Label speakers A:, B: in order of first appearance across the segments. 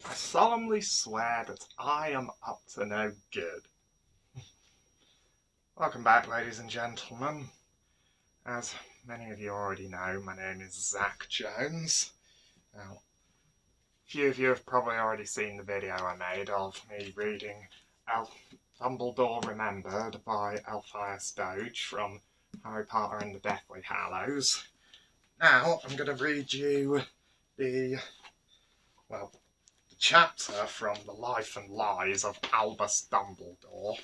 A: I solemnly swear that I am up to no good. Welcome back, ladies and gentlemen. As many of you already know, my name is Zach Jones. Now, a few of you have probably already seen the video I made of me reading Dumbledore Remembered by Albus Dumbledore from Harry Potter and the Deathly Hallows. Now, I'm going to read you the chapter from The Life and Lies of Albus Dumbledore,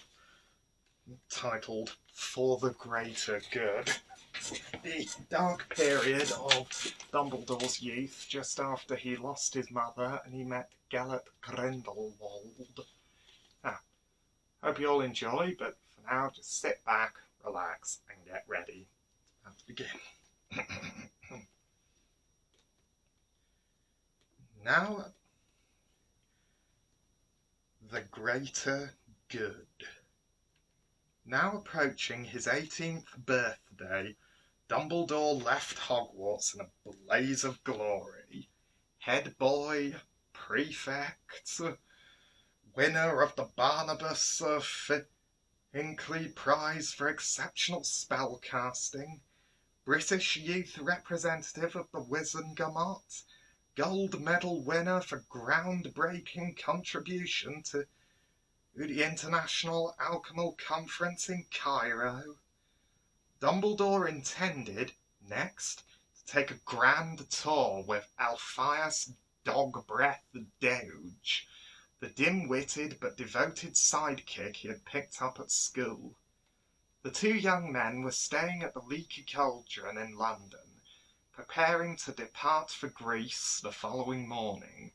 A: titled For the Greater Good. The dark period of Dumbledore's youth, just after he lost his mother and he met Gellert Grindlewald. Hope you all enjoy, but for now, just sit back, relax, and get ready. Let's begin. Now, the greater good. Now approaching his 18th birthday, Dumbledore left Hogwarts in a blaze of glory. Head boy, prefect, winner of the Barnabas Hinckley Prize for exceptional spellcasting, British youth representative of the Wizengamot, gold medal winner for groundbreaking contribution to the International Alchemical Conference in Cairo. Dumbledore intended, next, to take a grand tour with Alpheus Dogbreath Doge, the dim-witted but devoted sidekick he had picked up at school. The two young men were staying at the Leaky Cauldron in London, preparing to depart for Greece the following morning,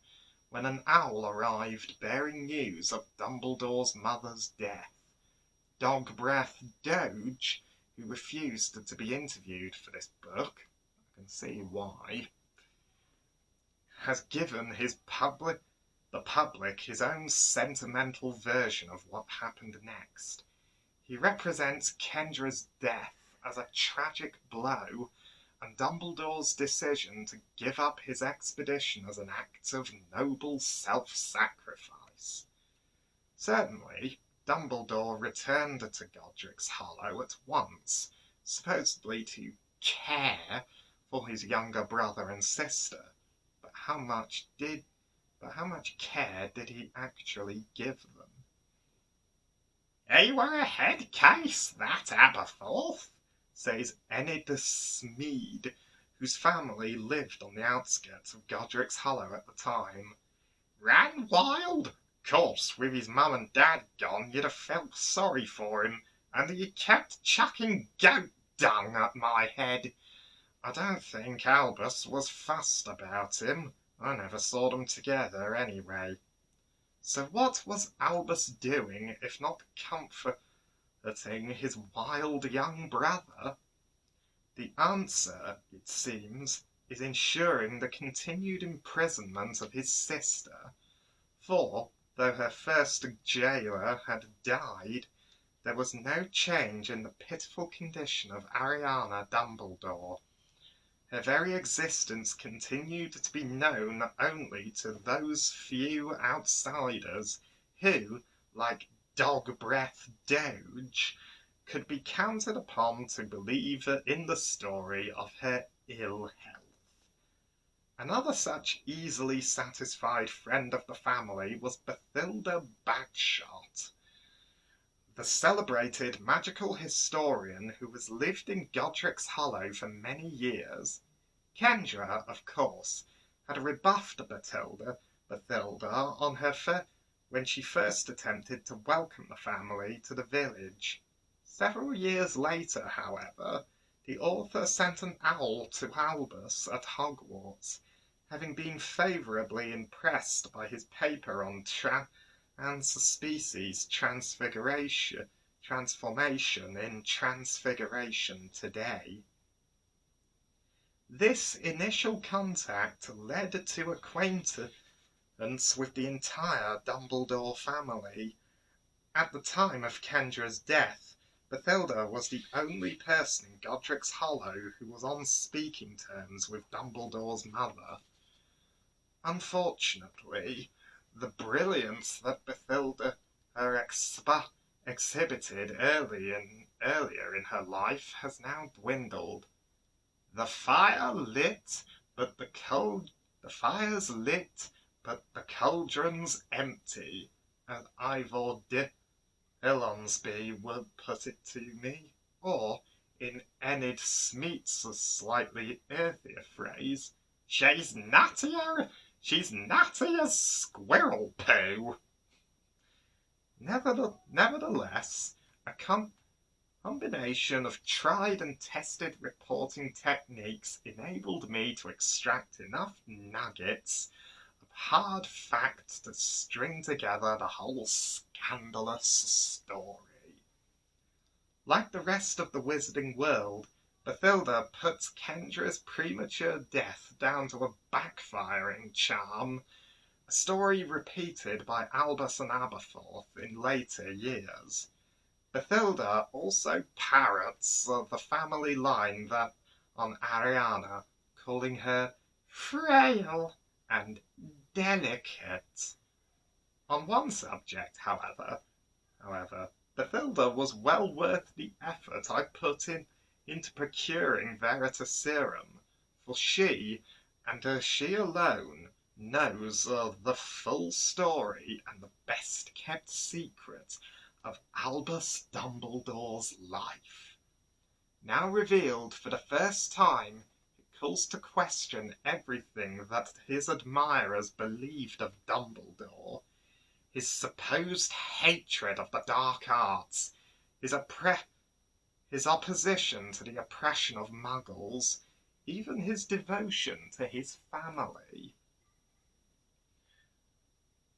A: when an owl arrived bearing news of Dumbledore's mother's death. Dogbreath Doge, who refused to be interviewed for this book, I can see why, has given the public his own sentimental version of what happened next. He represents Kendra's death as a tragic blow, and Dumbledore's decision to give up his expedition as an act of noble self-sacrifice. Certainly, Dumbledore returned to Godric's Hollow at once, supposedly to care for his younger brother and sister, but how much care did he actually give them? "He were a head case, that Aberforth," says Enid Smead, whose family lived on the outskirts of Godric's Hollow at the time. "Ran wild. Course, with his mum and dad gone, you'd have felt sorry for him, and he kept chucking goat dung at my head. I don't think Albus was fussed about him. I never saw them together, anyway." So what was Albus doing, if not comforting his wild young brother? The answer, it seems, is ensuring the continued imprisonment of his sister, for, though her first jailer had died, there was no change in the pitiful condition of Ariana Dumbledore. Her very existence continued to be known only to those few outsiders who, like Dogbreath Doge, could be counted upon to believe in the story of her ill health. Another such easily satisfied friend of the family was Bathilda Bagshot, the celebrated magical historian who has lived in Godric's Hollow for many years. Kendra, of course, had rebuffed Bathilda on her when she first attempted to welcome the family to the village. Several years later, however, the author sent an owl to Albus at Hogwarts, having been favourably impressed by his paper on trans-species transformation in Transfiguration Today. This initial contact led to acquaintance with the entire Dumbledore family. At the time of Kendra's death, Bathilda was the only person in Godric's Hollow who was on speaking terms with Dumbledore's mother. Unfortunately, The brilliance that Bathilda exhibited earlier in her life has now dwindled. The fire's lit, but the cauldron's empty, as Ivor Dillonsby would put it to me, or, in Enid Smeat's slightly earthier phrase, she's natty as squirrel poo. Nevertheless, a combination of tried and tested reporting techniques enabled me to extract enough nuggets of hard fact to string together the whole scandalous story. Like the rest of the wizarding world, Bathilda puts Kendra's premature death down to a backfiring charm, a story repeated by Albus and Aberforth in later years. Bathilda also parrots the family line that on Ariana, calling her frail and delicate. On one subject, however, Bathilda was well worth the effort I put into procuring Veritaserum, for she, and she alone, knows the full story and the best kept secret of Albus Dumbledore's life. Now revealed for the first time, it calls to question everything that his admirers believed of Dumbledore, his supposed hatred of the dark arts, his opposition to the oppression of Muggles, even his devotion to his family.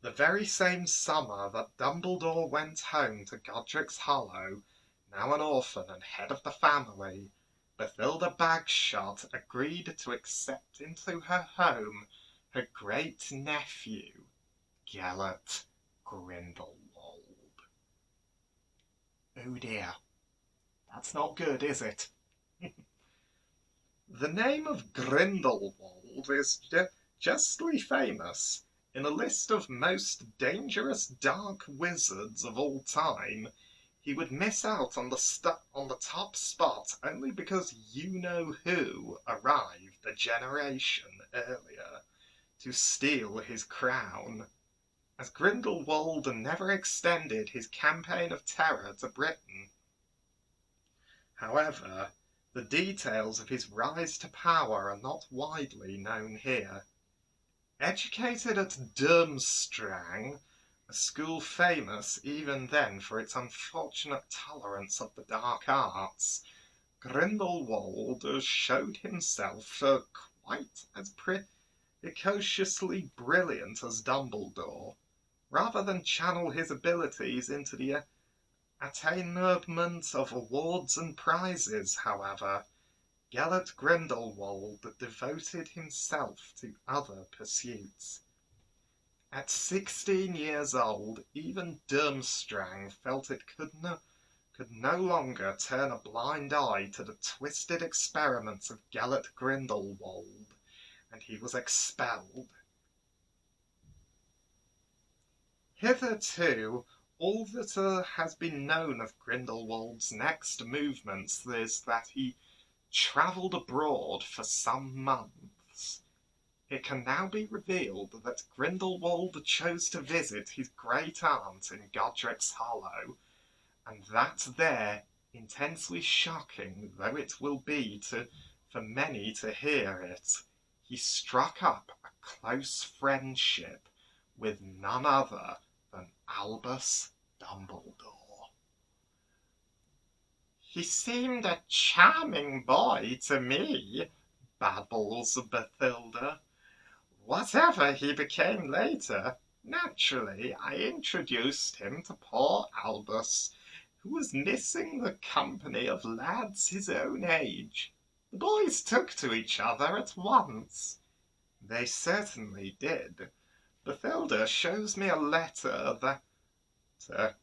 A: The very same summer that Dumbledore went home to Godric's Hollow, now an orphan and head of the family, Bathilda Bagshot agreed to accept into her home her great-nephew, Gellert Grindlewald. Oh dear, that's not good, is it? The name of Grindlewald is justly famous. In a list of most dangerous dark wizards of all time, he would miss out on the top spot only because you-know-who arrived a generation earlier to steal his crown, as Grindlewald never extended his campaign of terror to Britain. However, the details of his rise to power are not widely known here. Educated at Durmstrang, a school famous even then for its unfortunate tolerance of the dark arts, Grindlewald showed himself quite as precociously brilliant as Dumbledore. Rather than channel his abilities into the attainment of awards and prizes, however, Gellert Grindlewald devoted himself to other pursuits. At 16 years old, even Durmstrang felt it could no longer turn a blind eye to the twisted experiments of Gellert Grindlewald, and he was expelled. Hitherto, all that has been known of Grindelwald's next movements is that he travelled abroad for some months. It can now be revealed that Grindelwald chose to visit his great-aunt in Godric's Hollow, and that there, intensely shocking though it will be for many to hear it, he struck up a close friendship with none other than Albus Dumbledore. "He seemed a charming boy to me," babbles Bathilda. "Whatever he became later, naturally I introduced him to poor Albus, who was missing the company of lads his own age. The boys took to each other at once." They certainly did. Bathilda shows me a letter that,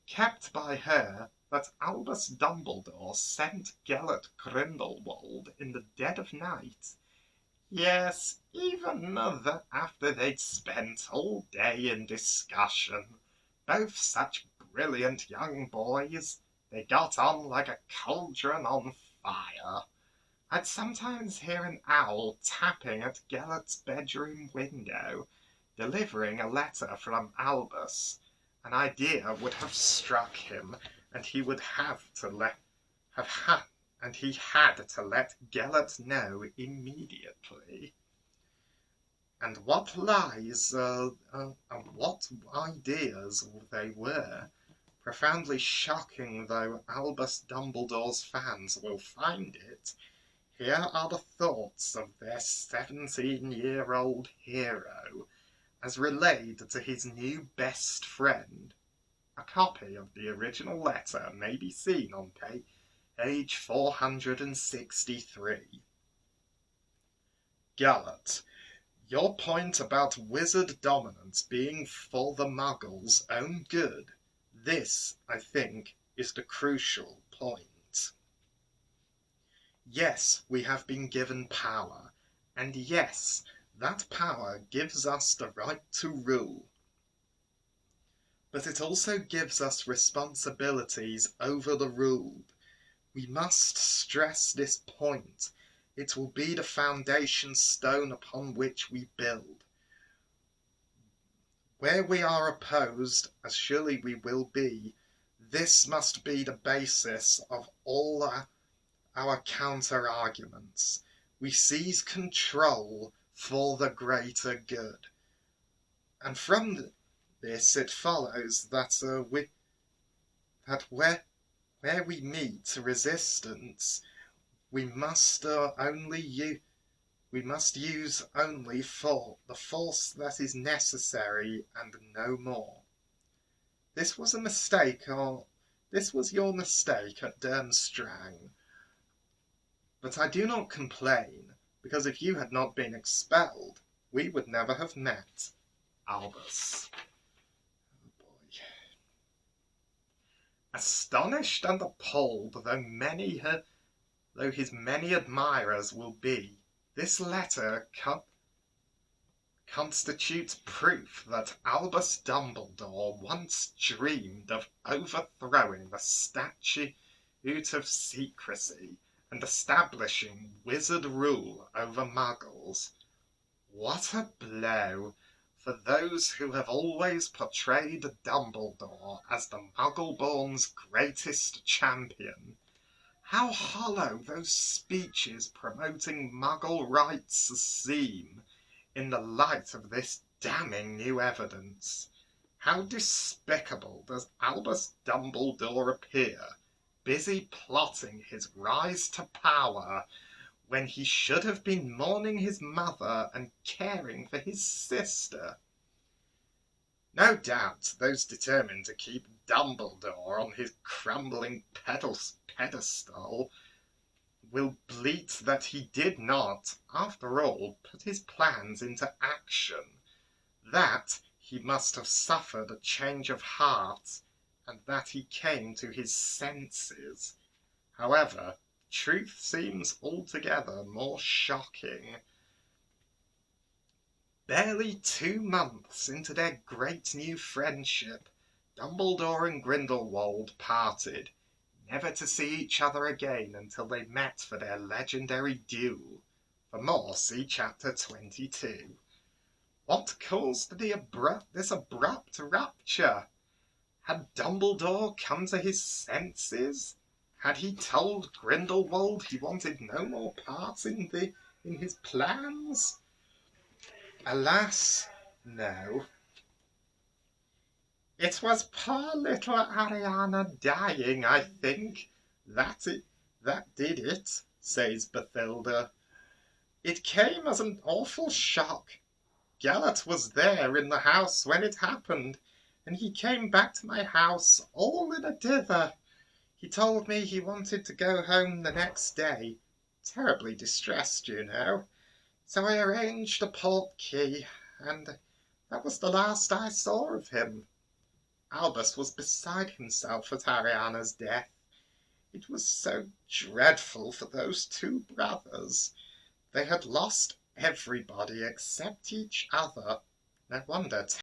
A: kept by her, that Albus Dumbledore sent Gellert Grindlewald in the dead of night. Yes, even after they'd spent all day in discussion, both such brilliant young boys, they got on like a cauldron on fire. I'd sometimes hear an owl tapping at Gellert's bedroom window, delivering a letter from Albus. An idea would have struck him, and he would have to have had and he had to let Gellert know immediately. And what lies and what ideas they were, profoundly shocking though Albus Dumbledore's fans will find it, here are the thoughts of their 17-year-old hero as relayed to his new best friend. A copy of the original letter may be seen on page 463. Gellert, your point about wizard dominance being for the Muggles' own good, this, I think, is the crucial point. Yes, we have been given power, and yes, that power gives us the right to rule. But it also gives us responsibilities over the ruled. We must stress this point. It will be the foundation stone upon which we build. Where we are opposed, as surely we will be, this must be the basis of all our counter-arguments. We seize control for the greater good. And from this it follows that where we meet resistance, we must use only for the force that is necessary and no more. This was your mistake at Durmstrang. But I do not complain, because if you had not been expelled, we would never have met. Albus. Oh boy. Astonished and appalled though his many admirers will be, this letter constitutes proof that Albus Dumbledore once dreamed of overthrowing the statute of secrecy and establishing wizard rule over Muggles. What a blow for those who have always portrayed Dumbledore as the Muggle-born's greatest champion. How hollow those speeches promoting Muggle rights seem in the light of this damning new evidence. How despicable does Albus Dumbledore appear, busy plotting his rise to power, when he should have been mourning his mother and caring for his sister. No doubt those determined to keep Dumbledore on his crumbling pedestal will bleat that he did not, after all, put his plans into action, that he must have suffered a change of heart, and that he came to his senses. However, truth seems altogether more shocking. Barely 2 months into their great new friendship, Dumbledore and Grindelwald parted, never to see each other again until they met for their legendary duel. For more, see chapter 22. What caused this abrupt rupture? Had Dumbledore come to his senses? Had he told Grindelwald he wanted no more part in his plans? Alas, no. It was poor little Ariana dying, I think. That did it, says Bathilda. It came as an awful shock. Gellert was there in the house when it happened, and he came back to my house all in a dither. He told me he wanted to go home the next day, terribly distressed, you know. So I arranged a portkey, and that was the last I saw of him. Albus was beside himself at Ariana's death. It was so dreadful for those 2 brothers. They had lost Everybody except each other. No wonder